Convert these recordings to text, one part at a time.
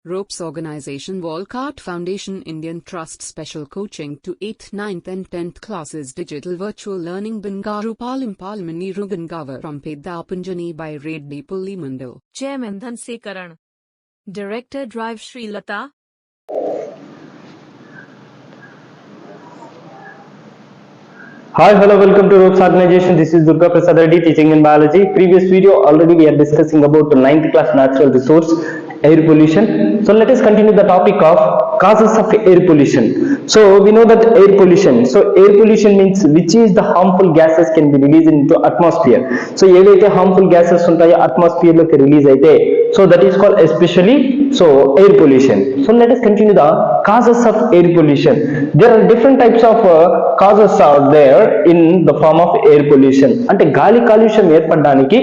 Ropes Organization Walcott Foundation Indian Trust Special Coaching to 8th, 9th and 10th classes Digital Virtual Learning Bangaru Palimani Rugangavar from Pedapunjani by Reddy Pulli Mandal. Chairman Dhanse Karan. Director Drive Sri Lata. Hi, hello, welcome to Ropes Organization. This is Durga Prasad Reddy teaching in biology. Previous video already we are discussing about the 9th class natural resource air pollution. So let us continue the topic of causes of air pollution. So we know that air pollution. So air pollution means which is the harmful gases can be released into atmosphere. So ఏవైతే harmful gases ఉంటాయో atmosphere లోకి release అయితే so that is called especially air pollution. So let us continue the causes of air pollution. There are different types of causes are there in the form of air pollution. అంటే గాలి కాలుష్యం ఏర్పడడానికి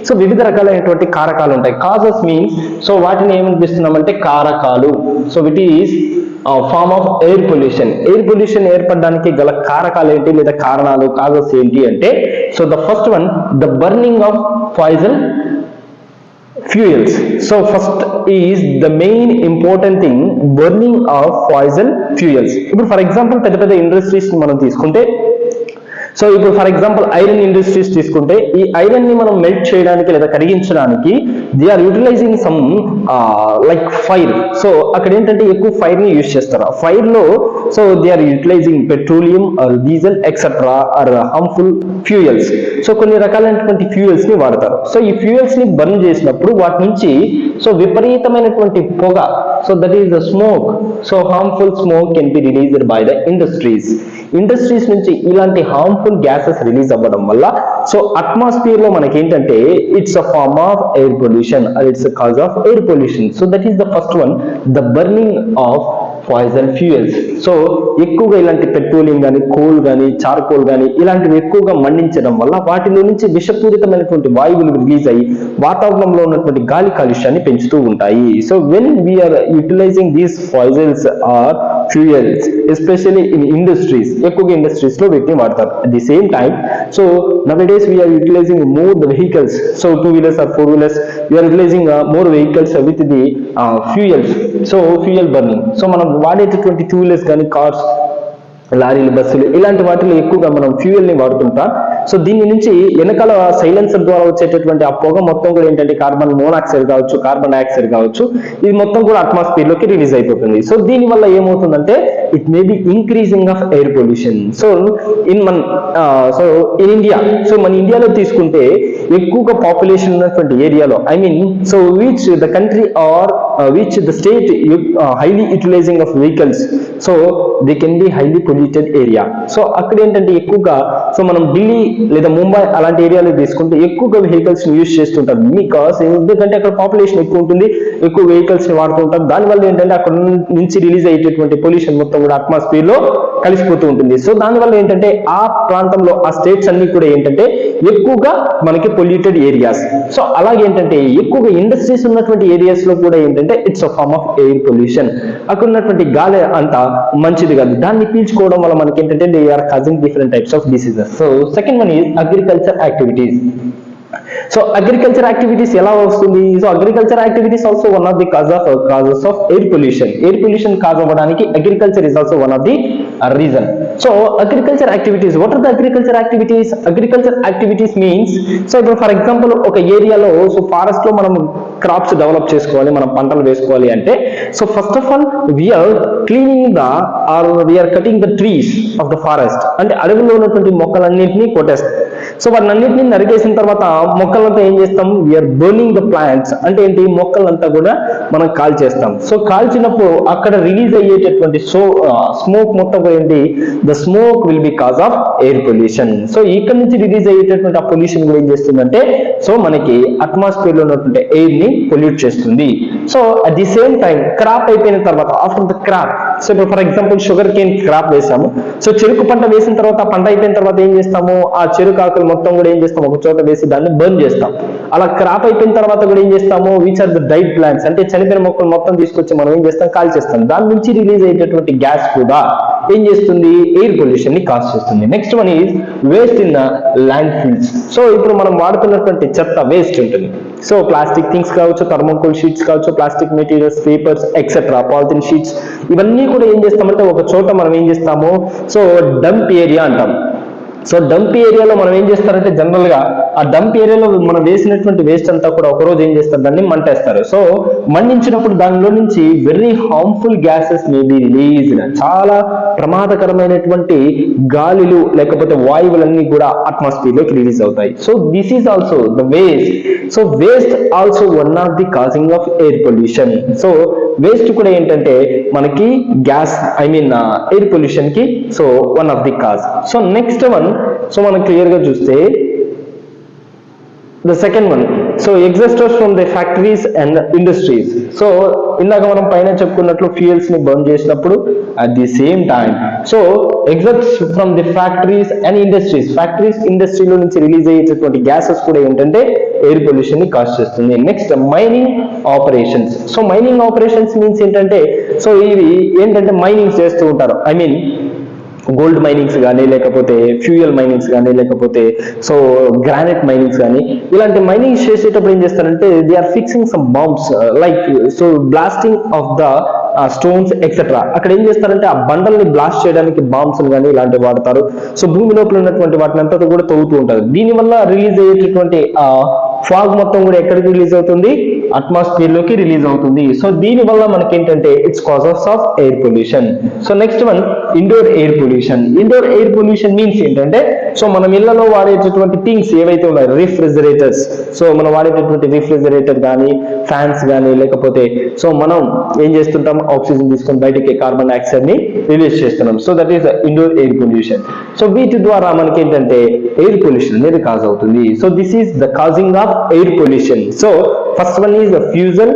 so వివిధ రకాలైనటువంటి కారకాలు ఉంటాయి. Causes means so వాటిని ఏమనిపిస్తున్నామంటే కారకాలు. So it is form of air pollution. Air pollution ఏర్పడడానికి గల కారకాలు ఏంటి లేదా కారణాలు కాజెస్ ఏంటి అంటే so the first one the burning of poison fuels. So first is the main important thing burning of fossil fuels. ఇప్పుడు ఫర్ ఎగ్జాంపుల్ పెద్ద పెద్ద ఇండస్ట్రీస్ మనం తీసుకుంటే సో ఇప్పుడు ఫర్ ఎగ్జాంపుల్ ఐరన్ ఇండస్ట్రీస్ తీసుకుంటే ఈ ఐరన్ ని మనం మెల్ట్ చేయడానికి లేదా కరిగించడానికి they are utilising some like fire. So అక్కడ ఏంటంటే ఎక్కువ ఫైర్ ని యూజ్ చేస్తారు. ఆ ఫైర్ లో so they are utilizing petroleum or diesel etcetera or harmful fuels. సో కొన్ని రకాలైనటువంటి ఫ్యూయల్స్ ని వాడతారు. సో ఈ ఫ్యూయల్స్ ని బర్న్ చేసినప్పుడు వాటి నుంచి సో విపరీతమైనటువంటి పొగ so that is the smoke. So harmful smoke can be released by the industries. Industries నుంచి ఇలాంటి హార్మ్ఫుల్ గ్యాసెస్ రిలీజ్ అవ్వడం వల్ల సో అట్మాస్ఫియర్ లో మనకి ఏంటంటే it's a form of air pollution or it's a cause of air pollution. So that is the first one the burning of poison fuels. సో ఎక్కువగా ఇలాంటి పెట్రోలియం కానీ కోల్ కానీ చార్కోల్ కానీ ఇలాంటివి ఎక్కువగా మండించడం వల్ల వాటిలో నుంచి విషపూరితమైనటువంటి వాయువులు రిలీజ్ అయ్యి వాతావరణంలో ఉన్నటువంటి గాలి కాలుష్యాన్ని పెంచుతూ ఉంటాయి. So when we are utilizing these poisons or fuels especially in industries, ఎక్కువగా ఇండస్ట్రీస్ లో వీటిని వాడతారు. At the same time so nowadays we are utilizing more the vehicles, so 2-wheelers or 4-wheelers we are utilizing more vehicles with the fuels. So fuel burning. So మనం వాడేటటువంటి 2-wheelers కానీ cars లారీలు బస్సులు ఇలాంటి వాటిలో ఎక్కువగా మనం ఫ్యూయల్ ని వాడుతుంటాం. So దీని నుంచి వెనకాల సైలెన్సర్ ద్వారా వచ్చేటటువంటి ఆ పొగ మొత్తం కూడా ఏంటంటే కార్బన్ మోనాక్సైడ్ కావచ్చు, కార్బన్ డైఆక్సైడ్ కావచ్చు, ఇది మొత్తం కూడా అట్మాస్ఫియర్ లోకి రిలీజ్ అయిపోతుంది. సో దీని వల్ల ఏమవుతుందంటే it may be increasing of air pollution. So in India, so మన ఇండియాలో తీసుకుంటే ఎక్కువగా పాపులేషన్ ఉన్నటువంటి ఏరియాలో I mean so which the country or which the state highly utilizing of vehicles so they can be highly polluted area. So అక్కడ ఏంటంటే ఎక్కువగా so మనం ఢిల్లీ లేదా ముంబై అలాంటి ఏరియాలో తీసుకుంటే ఎక్కువగా వెహికల్స్ ని యూజ్ చేస్తుంటారు. బికాస్ ఎందుకంటే అక్కడ పాపులేషన్ ఎక్కువ ఉంటుంది, ఎక్కువ వెహికల్స్ ని వాడుతూ ఉంటారు. దానివల్ల ఏంటంటే అక్కడ నుంచి రిలీజ్ అయ్యేటటువంటి పొల్యూషన్ మొత్తం కూడా అట్మాస్ఫియర్ లో కలిసిపోతూ ఉంటుంది. సో దానివల్ల ఏంటంటే ఆ ప్రాంతంలో ఆ స్టేట్స్ అన్ని కూడా ఏంటంటే ఎక్కువగా మనకి పొల్యూటెడ్ ఏరియాస్. సో అలాగే ఏంటంటే ఎక్కువగా ఇండస్ట్రీస్ ఉన్నటువంటి ఏరియాస్ లో కూడా ఏంటంటే it's a form of air pollution. అక్కడ ఉన్నటువంటి గాలి అంతా మంచిది కాదు, దాన్ని పీల్చుకోవడం వల్ల మనకి ఏంటంటే they are causing different types of diseases. So second one is agriculture activities. So agriculture activities ఎలా వస్తుంది? So agriculture activities also one of the causes of air pollution. Air pollution cause అవ్వడానికి agriculture is also one of the reason. So agriculture activities, what are the agriculture activities? Agriculture activities means so ఇప్పుడు for example ఒక ఏరియాలో so forest లో మనం crops develop చేసుకోవాలి, మనం పంటలు వేసుకోవాలి అంటే so first of all we are cleaning the or we are cutting the trees of the forest. అంటే అడవిలో ఉన్నటువంటి మొక్కలన్నింటినీ కొట్టేస్తాం. సో వాటిని అన్నింటినీ నరికేసిన తర్వాత మొక్కలంతా ఏం చేస్తాం? We are burning the plants. అంటే ఏంటి? మొక్కలంతా కూడా మనం కాల్చేస్తాం. సో కాల్చినప్పుడు అక్కడ రిలీజ్ అయ్యేటటువంటి స్మోక్ మొత్తం ఏంటి? The smoke will be cause of air pollution. So ఇక్కడ నుంచి రిలీజ్ అయ్యేటటువంటి ఆ పొల్యూషన్ కూడా ఏం చేస్తుందంటే సో మనకి అట్మాస్ఫియర్ లో ఉన్నటువంటి ఎయిర్ ని పొల్యూట్ చేస్తుంది. So at the same time crop అయిపోయిన తర్వాత ఆఫ్టర్ ద క్రాప్, సో ఇప్పుడు for example sugar cane crop వేసాము. సో చెరుకు పంట వేసిన తర్వాత పంట అయిపోయిన తర్వాత ఏం చేస్తాము? ఆ చెరుకు ఆకులు మొత్తం కూడా ఏం చేస్తాం? ఒక చోట వేసి దాన్ని బర్న్ చేస్తాం. అలా క్రాప్ అయిపోయిన తర్వాత కూడా ఏం చేస్తాము? Which are the died plants, అంటే చనిపోయిన మొక్కలు మొత్తం తీసుకొచ్చి మనం ఏం చేస్తాం? కాల్ చేస్తాం. దాని నుంచి రిలీజ్ అయ్యేటటువంటి గ్యాస్ కూడా ఏం చేస్తుంది? ఎయిర్ పొల్యూషన్ ని కాజ్ చేస్తుంది. Next one is waste in landfills. So ఇప్పుడు మనం వాడుతున్నటువంటి చెత్త వేస్ట్ ఉంటుంది. సో ప్లాస్టిక్ థింగ్స్ కావచ్చు, థర్మోకోల్ షీట్స్ కావచ్చు, plastic materials, papers etcetera, polythene sheets, ఇవన్నీ కూడా ఏం చేస్తామంటే ఒక చోట మనం ఏం చేస్తాము, సో డంప్ ఏరియా అంటాం. సో డంప్ ఏరియాలో మనం ఏం చేస్తారంటే జనరల్ గా ఆ డంప్ ఏరియాలో మనం వేసినటువంటి వేస్ట్ అంతా కూడా ఒకరోజు ఏం చేస్తారు, దాన్ని మంటేస్తారు. సో మండించినప్పుడు దానిలో నుంచి very harmful gases may be released, చాలా ప్రమాదకరమైనటువంటి గాలిలు లేకపోతే వాయువులన్నీ కూడా అట్మాస్ఫియర్ లోకి రిలీజ్ అవుతాయి. So this is also the waste. So waste also one of the causing of air pollution. So waste కూడా ఏంటంటే మనకి గ్యాస్ ఎయిర్ పొల్యూషన్ కి so one of the cause. So next one, so మనం clear గా చూస్తే the second one, so exhausters from the factories and industries. So ఇందాక మనం పైన చెప్పుకున్నట్లు ఫ్యూయల్స్ ని బర్న్ చేసినప్పుడు at the same time so exhaust from the factories and industries, factories ఇండస్ట్రీలో నుంచి రిలీజ్ అయ్యేటటువంటి గ్యాసెస్ కూడా ఏంటంటే ఎయిర్ పొల్యూషన్ ని కాజ్ చేస్తుంది. Next mining operations. So mining operations means ఏంటంటే, సో ఇవి ఏంటంటే మైనింగ్స్ చేస్తూ ఉంటారు. గోల్డ్ మైనింగ్స్ కానీ, లేకపోతే ఫ్యూయల్ మైనింగ్స్ కానీ, లేకపోతే సో గ్రానైట్ మైనింగ్స్ కానీ, ఇలాంటి మైనింగ్స్ చేసేటప్పుడు ఏం చేస్తారంటే they are fixing some bombs like so blasting of the stones etcetera. అక్కడ ఏం చేస్తారంటే ఆ బండల్ని బ్లాస్ట్ చేయడానికి బాంబ్స్ కానీ ఇలాంటివి వాడతారు. సో భూమి లోపల ఉన్నటువంటి వాటిని అంతా కూడా తవ్వుతూ ఉంటారు. దీనివల్ల రిలీజ్ అయ్యేటటువంటి ఫాగ్ మొత్తం కూడా ఎక్కడికి రిలీజ్ అవుతుంది, అట్మాస్ఫియర్ లోకి రిలీజ్ అవుతుంది. సో దీని వల్ల మనకి ఏంటంటే it's causes of air pollution. So next one indoor air pollution. Indoor air pollution means ఏంటంటే, సో మనం ఇళ్లలో వాడేటటువంటి థింగ్స్ ఏవైతే ఉన్నాయో, రిఫ్రిజరేటర్స్, సో మనం వాడేటటువంటి రిఫ్రిజరేటర్ కానీ, ఫ్యాన్స్ కానీ, లేకపోతే సో మనం ఏం చేస్తుంటాం, ఆక్సిజన్ తీసుకొని బయటికి కార్బన్ డైఆక్సైడ్ ని రిలీజ్ చేస్తున్నాం. So that is indoor air pollution. So వీటి ద్వారా మనకి ఏంటంటే ఎయిర్ పొల్యూషన్ అనేది కాజ్ అవుతుంది. So this is the causing of air pollution. So first one is the fuel,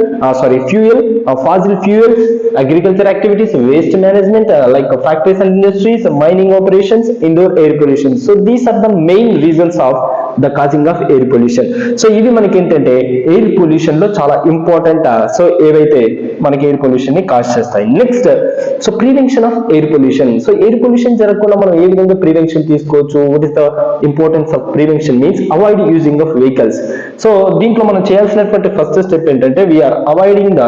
fossil fuels, agriculture activities, waste management, like factories and industries, mining operations, indoor air pollution. So these are the main reasons of the causing of air pollution. So ఇవి మనకి ఏంటంటే air pollution లో చాలా important so ఏవైతే మనకి air pollution ని cause చేస్తాయి. Next so prevention of air pollution. So air pollution జరగకుండా మనం ఏ విధంగా ప్రివెన్షన్ తీసుకోవచ్చు, what is the importance of prevention means avoid using of vehicles. So దీంట్లో మనం చేయాల్సినటువంటి ఫస్ట్ స్టెప్ ఏంటంటే వీఆర్ అవాయిడింగ్ ద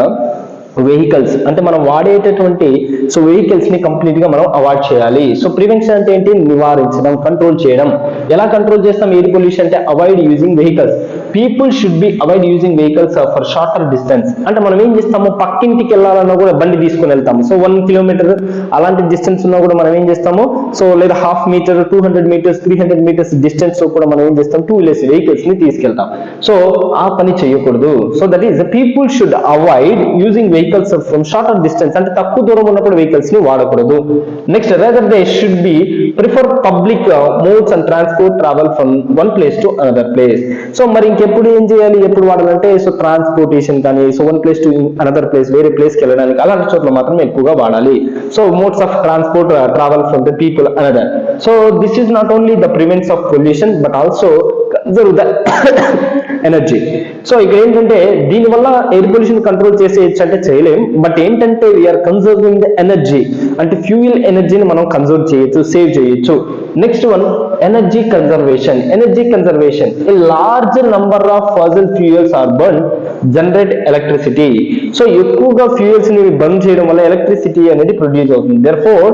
వెహికల్స్, అంటే మనం వాడేటటువంటి సో వెహికల్స్ ని కంప్లీట్ గా మనం అవాయిడ్ చేయాలి. సో ప్రివెన్షన్ అంటే ఏంటి, నివారించడం, కంట్రోల్ చేయడం. ఎలా కంట్రోల్ చేస్తాం ఎయిర్ పొల్యూషన్ అంటే avoid using vehicles. People should be avoid using vehicles for shorter distance. అంటే మనం ఏం చేస్తాము, పక్కింటికి వెళ్ళాలన్నా కూడా బండి తీసుకుని వెళ్తాము. సో 1 కిలోమీటర్ అలాంటి డిస్టెన్స్ ఉన్నా కూడా మనం ఏం చేస్తాము, సో లేదా 1/2 మీటర్, 200 మీటర్స్, 300 మీటర్స్ డిస్టెన్స్ లో కూడా మనం ఏం చేస్తాం, 2 వీలర్స్ వెహికల్స్ ని తీసుకెళ్తాం. సో ఆ పని చేయకూడదు. So that is people should avoid using vehicles from shorter distance, అంటే తక్కువ దూరం ఉన్నప్పుడు వెహికల్స్ ని వాడకూడదు. Next rather they should be prefer public modes and transport travel from one place to another place. So మరి ఇంకెప్పుడు ఏం చేయాలి, ఎప్పుడు వాడాలంటే సో ట్రాన్స్పోర్టేషన్ కానీ, so one place to another place, వేరే ప్లేస్ కి వెళ్ళడానికి అలాంటి చోట్ల మాత్రం ఎక్కువగా వాడాలి. So modes of transport travel from the people another. So this is not only the prevents of pollution but also conserve the energy. So ఇక్కడ ఏంటంటే దీనివల్ల ఎయిర్ పొల్యూషన్ కంట్రోల్ చేసేయచ్చు అంటే చేయలేం, బట్ ఏంటంటే వీఆర్ కన్జర్వింగ్ ద ఎనర్జీ, అంటే fuel ఎనర్జీని మనం కన్జర్వ్ చేయొచ్చు, సేవ్ చేయొచ్చు. Next one energy conservation. Energy conservation, a large number of fossil fuels are burn generate electricity. So ఎక్కువగా ఫ్యూయల్స్ ని బర్న్ చేయడం వల్ల ఎలక్ట్రిసిటీ అనేది ప్రొడ్యూస్ అవుతుంది. therefore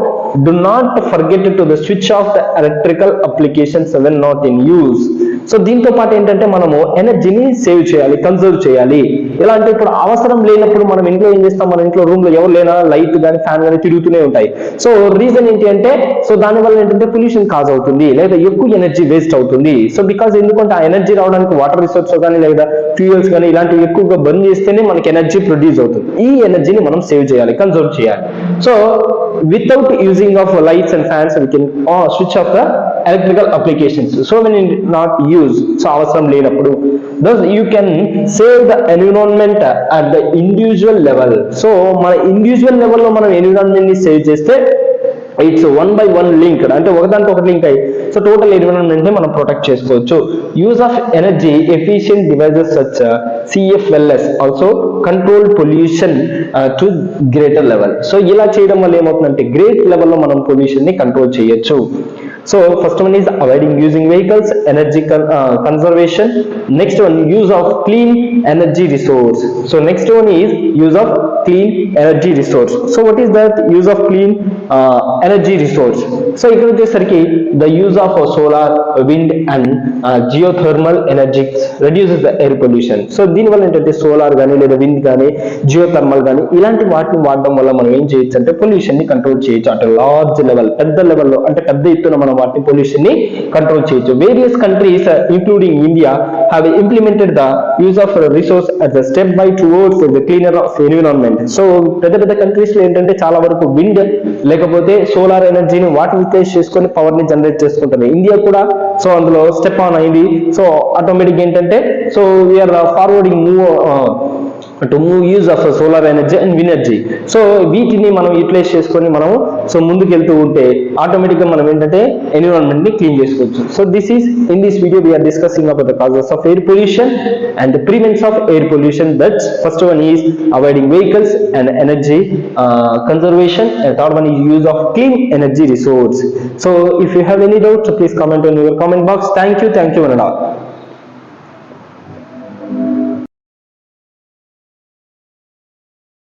do not forget to the switch off the electrical applications when not in use. So దీంతో పాటు ఏంటంటే మనము ఎనర్జీని సేవ్ చేయాలి, కన్జర్వ్ చేయాలి. ఎలా అంటే ఇప్పుడు అవసరం లేనప్పుడు మనం ఇంట్లో ఏం చేస్తాం, మన ఇంట్లో రూమ్ లో ఎవరు లేనా లైట్ కానీ ఫ్యాన్ కానీ తిరుగుతూనే ఉంటాయి. సో రీజన్ ఏంటి అంటే సో దానివల్ల ఏంటంటే పొల్యూషన్ కాజ్ అవుతుంది, లేదా ఎక్కువ ఎనర్జీ వేస్ట్ అవుతుంది. సో బికాజ్ ఎందుకంటే ఆ ఎనర్జీ రావడానికి వాటర్ రిసోర్స్ కానీ లేదా ఫ్యూయల్స్ కానీ ఇలాంటివి ఎక్కువగా బర్న్ చేస్తేనే మనకి ఎనర్జీ ప్రొడ్యూస్ అవుతుంది. ఈ ఎనర్జీని మనం సేవ్ చేయాలి, కన్జర్వ్ చేయాలి. So without using of lights and fans we can switch off the electrical applications. So when not used, so అవసరం లేనప్పుడు thus you can save the environment at the individual level. So మన individual level లో మనం environment ని save చేస్తే it's 1 by 1 link, అంటే ఒకదాంతో ఒకటి link అయ్యి సో టోటల్ ఎన్విరాన్మెంట్ ని మనం ప్రొటెక్ట్ చేసుకోవచ్చు. Use of energy efficient devices such CFLS also control pollution to greater level. So ఇలా చేయడం వల్ల ఏమవుతుందంటే గ్రేట్ లెవెల్లో మనం పొల్యూషన్ ని కంట్రోల్ చేయొచ్చు. So first one is avoiding using vehicles, energy conservation. Next one, use of clean energy resource. So next one is use of clean energy resource. So what is that use of clean energy resource? So ఇక్కడ వచ్చేసరికి the use of solar, wind and geothermal energy reduces the air pollution. So దీనివల్ల ఏంటంటే solar కానీ లేదా wind కానీ geothermal కానీ ఇలాంటి వాటిని వాడడం వల్ల మనం ఏం చేయొచ్చు అంటే పొల్యూషన్ ని కంట్రోల్ చేయొచ్చు. అంటే లార్జ్ లెవెల్, పెద్ద లెవెల్లో, అంటే పెద్ద ఎత్తున మనం వాటిని పొల్యూషన్ ని కంట్రోల్ చేయొచ్చు. Various countries including India have implemented the use of resource as a step by towards the cleaner of environment. So పెద్ద పెద్ద కంట్రీస్ లో ఏంటంటే చాలా వరకు విండ్ లేకపోతే సోలార్ ఎనర్జీని వాటి రిప్లేస్ చేసుకొని పవర్ ని జనరేట్ చేసుకుంటుంది. ఇండియా కూడా సో అందులో స్టెప్ ఆన్ అయింది. సో ఆటోమేటిక్ ఏంటంటే so we are forwarding to move use of solar energy and wind energy. So వీటిని మనం యూటిలైజ్ చేసుకొని మనం సో ముందుకు వెళ్తూ ఉంటే ఆటోమేటిక్ గా మనం ఏంటంటే ఎన్విరాన్మెంట్ ని క్లీన్ చేసుకోవచ్చు. So this is in this video we are discussing about the causes of air pollution and the prevention of air pollution. That's first one is avoiding vehicles and energy conservation, and third one is use of clean energy resource. So if you have any doubts, please comment on your comment box. Thank you one and all.